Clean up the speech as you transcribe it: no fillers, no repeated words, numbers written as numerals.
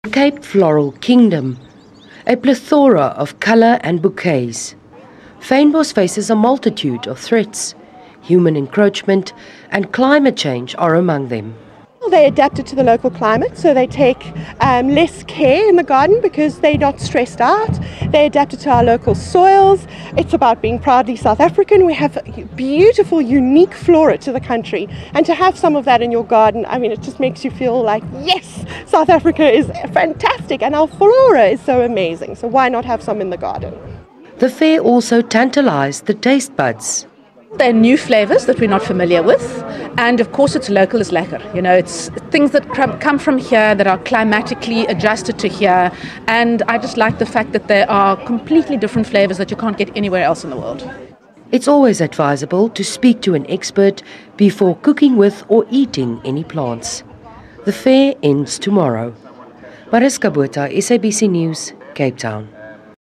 Cape Floral Kingdom, a plethora of colour and bouquets. Fynbos faces a multitude of threats. Human encroachment and climate change are among them. They adapted to the local climate, so they take less care in the garden because they're not stressed out. They adapted to our local soils. It's about being proudly South African. We have beautiful, unique flora to the country, and to have some of that in your garden, I mean, it just makes you feel like, yes, South Africa is fantastic and our flora is so amazing, so why not have some in the garden? The fair also tantalised the taste buds. They're new flavours that we're not familiar with, and of course it's local as lekker. You know, it's things that come from here that are climatically adjusted to here, and I just like the fact that there are completely different flavours that you can't get anywhere else in the world. It's always advisable to speak to an expert before cooking with or eating any plants. The fair ends tomorrow. Mariska Botha, SABC News, Cape Town.